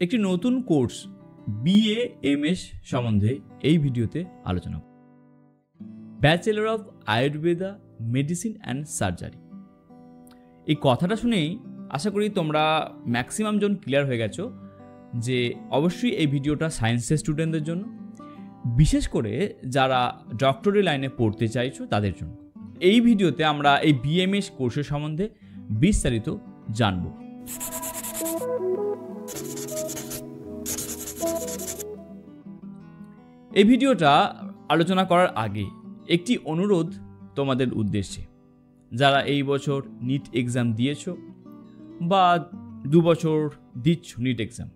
একটি নতুন course BAMS সম্বন্ধে এই ভিডিওতে আলোচনা করব। Bachelor of Ayurveda medicine and surgery. এই কথাটা শুনেই আশা করি তোমরা ম্যাক্সিমাম জন ক্লিয়ার হয়ে গেছো যে অবশ্যই এই ভিডিওটা সায়েন্সের স্টুডেন্টদের জন্য, বিশেষ করে যারা ডক্টরি লাইনে পড়তে চাইছো তাদের জন্য। এই ভিডিওতে আমরা এই BAMS কোর্সের সম্বন্ধে বিস্তারিত জানব। এই ভিডিওটা আলোচনা করার আগে একটি অনুরোধ তোমাদের উদ্দেশ্যে, যারা এই বছর নিট এক্সাম দিয়েছো বা 2 বছর দিচ্ছ নিট এক্সাম,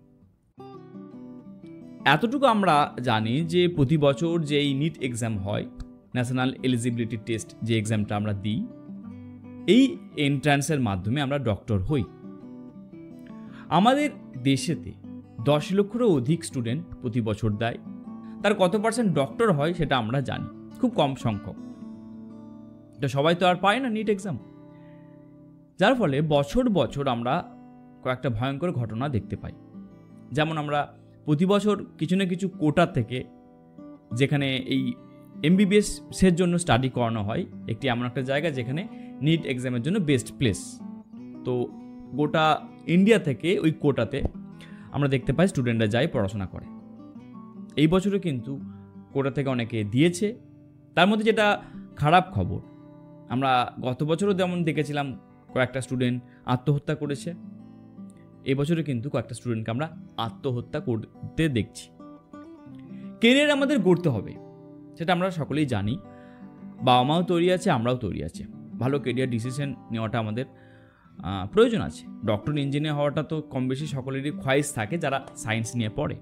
এতটুকু আমরা জানি যে প্রতি বছর যে এই নিট এক্সাম হয়, ন্যাশনাল এলিজিবিলিটি টেস্ট যে এক্সামটা আমরা দিই, এই এন্ট্রান্সের মাধ্যমে আমরা ডক্টর হই। আমাদের দেশেতে 10 লক্ষেরও অধিক স্টুডেন্ট প্রতি বছর দেয়। তার কত পার্সেন্ট ডক্টর হয় সেটা আমরা জানি, খুব কম সংখ্যক। তো সবাই তো আর পায় না নিট এক্সাম, যার ফলে বছর বছর আমরা কয়েকটা ভয়ঙ্কর ঘটনা দেখতে পাই। যেমন আমরা প্রতি বছর কিছু না কিছু কোটা থেকে, যেখানে এই MBBS-এর জন্য স্টাডি করানো হয়, একটি এমন একটা জায়গা যেখানে নিট এক্সামের জন্য বেস্ট প্লেস। তো গোটা ইন্ডিয়া থেকে ওই কোটাতে আমরা দেখতে পাই স্টুডেন্টরা যায়, পড়াশোনা করে। এই বছরও কিন্তু কোটা থেকে অনেকে দিয়েছে। তার মধ্যে যেটা খারাপ খবর, আমরা গত বছরও যেমন দেখেছিলাম কয়েকটা স্টুডেন্ট আত্মহত্যা করেছে, এই বছরে কিন্তু কয়েকটা স্টুডেন্টকে আমরা আত্মহত্যা করতে দেখছি। কেরিয়ার আমাদের গড়তে হবে, সেটা আমরা সকলেই জানি। বাবা মাও তৈরি আছে, আমরাও তৈরি আছি। ভালো কেরিয়ার ডিসিশন নেওয়াটা আমাদের প্রয়োজন আছে। ডক্টর ইঞ্জিনিয়ার হওয়াটা তো কম বেশি সকলেরই খ্বাইশ থাকে যারা সায়েন্স নিয়ে পড়ে।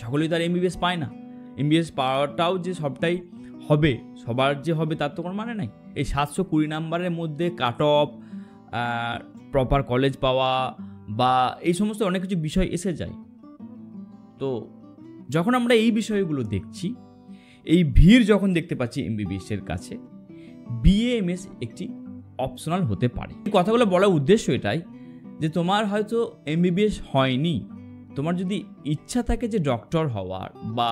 সকলেই তার MBBS পায় না। MBBS পাওয়াটাও যে সবটাই হবে, সবার যে হবে তার তো কোনো মানে নাই। এই 720 নাম্বারের মধ্যে কাট অফ, প্রপার কলেজ পাওয়া বা এই সমস্ত অনেক কিছু বিষয় এসে যায়। তো যখন আমরা এই বিষয়গুলো দেখছি, এই ভিড় যখন দেখতে পাচ্ছি MBBS-এর কাছে, BAMS একটি অপশনাল হতে পারে। এই কথাগুলো বলার উদ্দেশ্য এটাই যে তোমার হয়তো MBBS হয়নি, তোমার যদি ইচ্ছা থাকে যে ডক্টর হওয়ার বা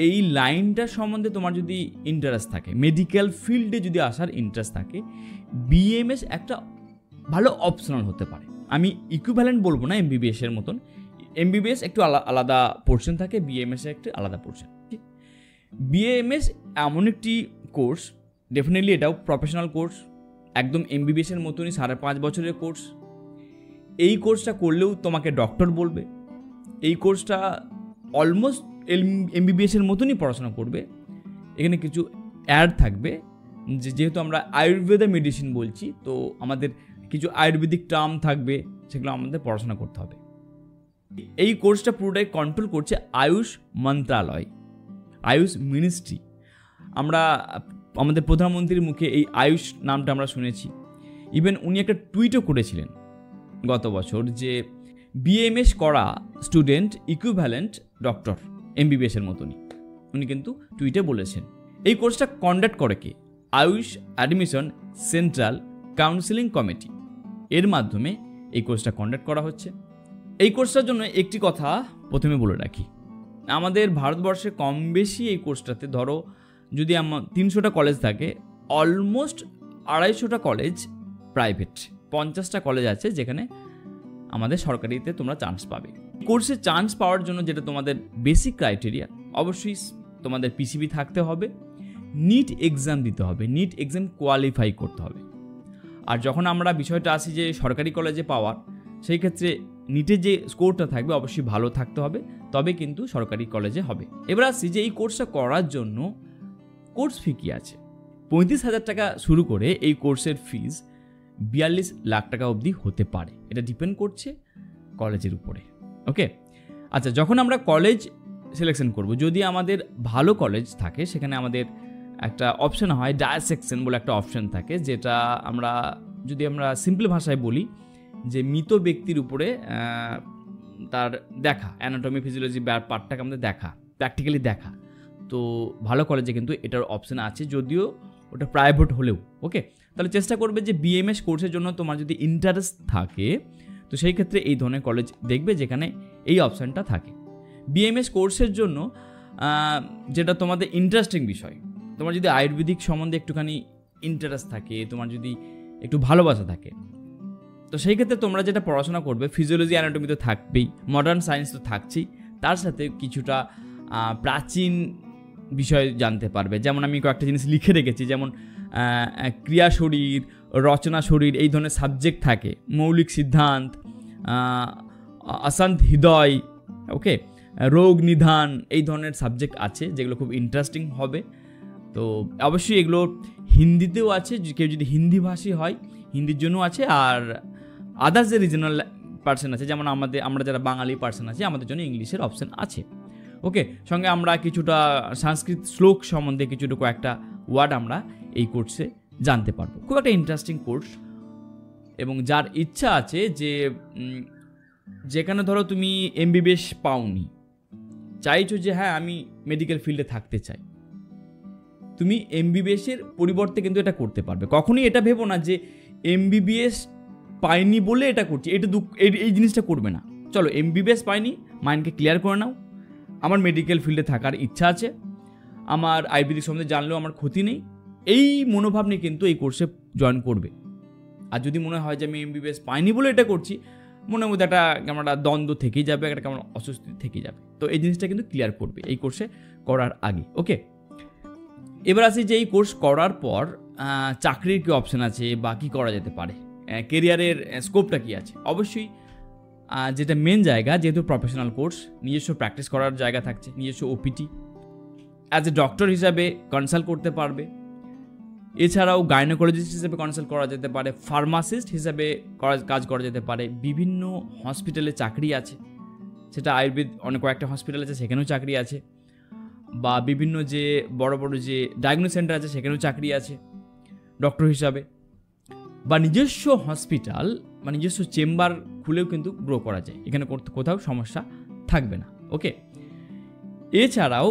এই লাইনটার সম্বন্ধে তোমার যদি ইন্টারেস্ট থাকে, মেডিকেল ফিল্ডে যদি আসার ইন্টারেস্ট থাকে, BAMS একটা ভালো অপশনাল হতে পারে। আমি ইকুইভ্যালেন্ট বলবো না MBBS-এর মতন। MBBS একটু আলাদা পোর্শন থাকে, BAMS-এর একটু আলাদা পোর্শন। BAMS এমন একটি কোর্স, ডেফিনেটলি এটাও প্রফেশনাল কোর্স, একদম MBBS-এর মতনই 5.5 বছরের কোর্স। এই কোর্সটা করলেও তোমাকে ডক্টর বলবে। এই কোর্সটা অলমোস্ট MBBS-এর মতনই পড়াশোনা করবে। এখানে কিছু অ্যাড থাকবে, যেহেতু আমরা আয়ুর্বেদা মেডিসিন বলছি, তো আমাদের কিছু আয়ুর্বেদিক টার্ম থাকবে, সেগুলো আমাদের পড়াশোনা করতে হবে। এই কোর্সটা পুরোটাই কন্ট্রোল করছে আয়ুষ মন্ত্রণালয়, আয়ুষ মিনিস্ট্রি। আমরা আমাদের প্রধানমন্ত্রীর মুখে এই আয়ুষ নামটা আমরা শুনেছি। ইভেন উনি একটা টুইটও করেছিলেন গত বছর যে BAMS করা স্টুডেন্ট ইকুইভ্যালেন্ট ডক্টর, MBBS-এর মতনই। উনি কিন্তু টুইটে বলেছেন। এই কোর্সটা কন্ডাক্ট করে কে? Ayush admission central counselling committee, এর মাধ্যমে এই কোর্সটা কন্ডাক্ট করা হচ্ছে। এই কোর্সটার জন্য একটি কথা প্রথমে বলে রাখি, আমাদের ভারতবর্ষে কম বেশি এই কোর্সটাতে ধরো যদি 300টা কলেজ থাকে, অলমোস্ট 250টা কলেজ প্রাইভেট, 50টা কলেজ আছে যেখানে আমাদের সরকারিতে তোমরা চান্স পাবে। কোর্সে চান্স পাওয়ার জন্য যেটা তোমাদের বেসিক ক্রাইটেরিয়া, অবশ্যই তোমাদের PCB থাকতে হবে, নিট এক্সাম দিতে হবে, নিট এক্সাম কোয়ালিফাই করতে হবে। আর যখন আমরা বিষয়টা আসি যে সরকারি কলেজে পাওয়ার, সেই ক্ষেত্রে নিটের যে স্কোরটা থাকবে অবশ্যই ভালো থাকতে হবে, তবে কিন্তু সরকারি কলেজে হবে। এবার আসছি যে এই কোর্সটা করার জন্য কোর্স ফি কী আছে। 35,000 টাকা শুরু করে এই কোর্সের ফিজ 42 লাখ টাকা অবধি হতে পারে। এটা ডিপেন্ড করছে কলেজের উপরে। ওকে, আচ্ছা, যখন আমরা কলেজ সিলেকশন করব, যদি আমাদের ভালো কলেজ থাকে, সেখানে আমাদের একটা অপশন হয় ডায়াসেকশন বলে একটা অপশন থাকে, যেটা আমরা যদি আমরা সিম্পল ভাষায় বলি যে মৃত ব্যক্তির উপরে তার দেখা, অ্যানাটমি ফিজিওলজি পার্টটাকে আমাদের দেখা, প্র্যাকটিক্যালি দেখা। তো ভালো কলেজে কিন্তু এটার অপশন আছে, যদিও ওটা প্রাইভেট হলেও। ওকে, তাহলে চেষ্টা করবে যে BAMS কোর্সের জন্য তোমার যদি ইন্টারেস্ট থাকে, তো সেই ক্ষেত্রে এই ধরনের কলেজ দেখবে যেখানে এই অপশানটা থাকে। বিএমএস কোর্সের জন্য যেটা তোমাদের ইন্টারেস্টিং বিষয়, তোমার যদি আয়ুর্বেদিক সম্বন্ধে একটুখানি ইন্টারেস্ট থাকে, তোমার যদি একটু ভালোবাসা থাকে, তো সেই ক্ষেত্রে তোমরা যেটা পড়াশোনা করবে, ফিজিওলজি অ্যানাটমি তো থাকবেই, মডার্ন সায়েন্স তো থাকছেই, তার সাথে কিছুটা প্রাচীন বিষয় জানতে পারবে। যেমন আমি কয়েকটা জিনিস লিখে রেখেছি, যেমন ক্রিয়া শরীর, রচনা শরীর, এই ধরনের সাবজেক্ট থাকে, মৌলিক সিদ্ধান্ত, অশান্ত হৃদয়, ওকে, রোগ নিধান, এই ধরনের সাবজেক্ট আছে যেগুলো খুব ইন্টারেস্টিং হবে। তো অবশ্যই এগুলো হিন্দিতেও আছে, কেউ যদি হিন্দিভাষী হয় হিন্দির জন্য আছে, আর আদার্স যে রিজনাল পার্সন আছে, যেমন আমরা যারা বাঙালি পার্সন আছে, আমাদের জন্য ইংলিশের অপশান আছে। ওকে, সঙ্গে আমরা কিছুটা সংস্কৃত শ্লোক সম্বন্ধে কিছুটা কয়েকটা ওয়ার্ড আমরা এই কোর্সে জানতে পারবো। খুব একটা ইন্টারেস্টিং কোর্স, এবং যার ইচ্ছা আছে যে যেখানে ধরো তুমি এমবিবিএস পাওনি, চাইছো যে হ্যাঁ আমি মেডিকেল ফিল্ডে থাকতে চাই, তুমি এমবিবিএসের পরিবর্তে কিন্তু এটা করতে পারবে। কখনোই এটা ভেবো না যে এমবিবিএস পাইনি বলে এটা করছি, এই জিনিসটা করবে না। চলো, এমবিবিএস পাইনি, মাইন্ডকে ক্লিয়ার করে নাও, আমার মেডিকেল ফিল্ডে থাকার ইচ্ছা আছে, আমার আয়ুর্বেদিক সম্বন্ধে জানলেও আমার ক্ষতি নেই, এই মনোভাব নিয়ে কিন্তু এই কোর্সে জয়েন করবে। আর যদি মনে হয় যে আমি এমবিবিএস পাইনি বলে এটা করছি, মনের মধ্যে একটা দ্বন্দ্ব থেকেই যাবে, একটা কেমন অস্বস্তি থেকেই যাবে। তো এই জিনিসটা কিন্তু ক্লিয়ার করবে এই কোর্সে করার আগে। ওকে, এবার আসি যে এই কোর্স করার পর চাকরির কী অপশান আছে বা কী করা যেতে পারে, কেরিয়ারের স্কোপটা কী আছে। অবশ্যই যেটা মেন জায়গা, যেহেতু প্রফেশনাল কোর্স, নিজস্ব প্র্যাকটিস করার জায়গা থাকছে, নিজস্ব ওপিটি, অ্যাজ এ ডক্টর হিসাবে কনসাল্ট করতে পারবে, এছাড়াও গাইনোকোলজিস্ট হিসেবে কনসাল্ট করা যেতে পারে, ফার্মাসিস্ট হিসাবে কাজ করা যেতে পারে, বিভিন্ন হসপিটালে চাকরি আছে, সেটা আয়ুর্বেদ অনেক কয়েকটা হসপিটাল আছে সেখানেও চাকরি আছে, বা বিভিন্ন যে বড় বড় যে ডায়াগনোস সেন্টার আছে সেখানেও চাকরি আছে ডক্টর হিসাবে, বা নিজস্ব হসপিটাল বা নিজস্ব চেম্বার খুলেও কিন্তু গ্রো করা যায়, এখানে কোথাও সমস্যা থাকবে না। ওকে, এছাড়াও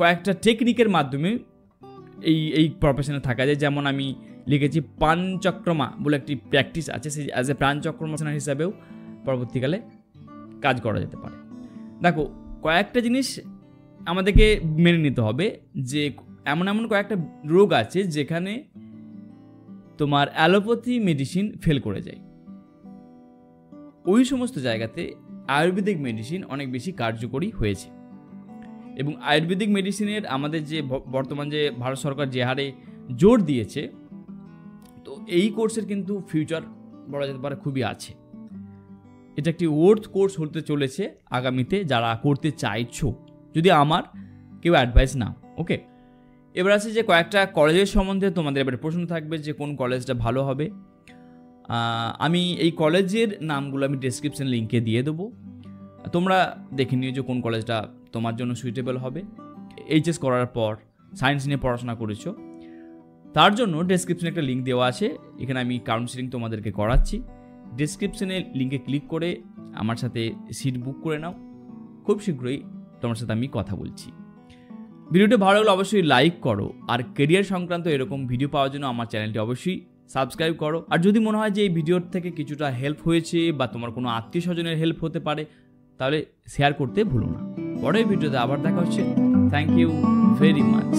কয়েকটা টেকনিকের মাধ্যমে এই প্রফেশনে থাকা যায়। যেমন আমি লিখেছি প্রাণচক্রমা বলে একটি প্র্যাকটিস আছে, সেই অ্যাজ এ প্রাণচক্রমা হিসাবেও পরবর্তীকালে কাজ করা যেতে পারে। দেখো, কয়েকটা জিনিস আমাদেরকে মেনে নিতে হবে যে এমন কয়েকটা রোগ আছে যেখানে তোমার অ্যালোপ্যাথি মেডিসিন ফেল করে যায়, ওই সমস্ত জায়গাতে আয়ুর্বেদিক মেডিসিন অনেক বেশি কার্যকরী হয়েছে। এবং আয়ুর্বেদিক মেডিসিনের আমাদের যে বর্তমান যে ভারত সরকার যে হারে জোর দিয়েছে, তো এই কোর্সের কিন্তু ফিউচার বলা যেতে পারে খুবই আছে। এটা একটি ওয়ার্থ কোর্স হতে চলেছে আগামীতে, যারা করতে চাইছো, যদি আমার কেউ অ্যাডভাইস নাও। ওকে, এবার আছে যে কয়েকটা কলেজের সম্বন্ধে তোমাদের এবারে প্রশ্ন থাকবে যে কোন কলেজটা ভালো হবে। আমি এই কলেজের নামগুলো আমি ডেসক্রিপশন লিঙ্কে দিয়ে দেবো, তোমরা দেখে নিও যে কোন কলেজটা তোমার জন্য সুইটেবল হবে। এইচএস করার পর সায়েন্স নিয়ে পড়াশোনা করেছো, তার জন্য ডেসক্রিপশনে একটা লিঙ্ক দেওয়া আছে, এখানে আমি কাউন্সিলিং তোমাদেরকে করাচ্ছি। ডেসক্রিপশনে লিঙ্কে ক্লিক করে আমার সাথে সিট বুক করে নাও, খুব শীঘ্রই তোমার সাথে আমি কথা বলছি। ভিডিওটি ভালো লাগলে অবশ্যই লাইক করো, আর কেরিয়ার সংক্রান্ত এরকম ভিডিও পাওয়ার জন্য আমার চ্যানেলটি অবশ্যই সাবস্ক্রাইব করো। আর যদি মনে হয় যে এই ভিডিওর থেকে কিছুটা হেল্প হয়েছে বা তোমার কোনো আত্মীয় স্বজনের হেল্প হতে পারে, তাহলে শেয়ার করতে ভুলো না। পরের ভিডিওতে আবার দেখা হচ্ছে। Thank you very much.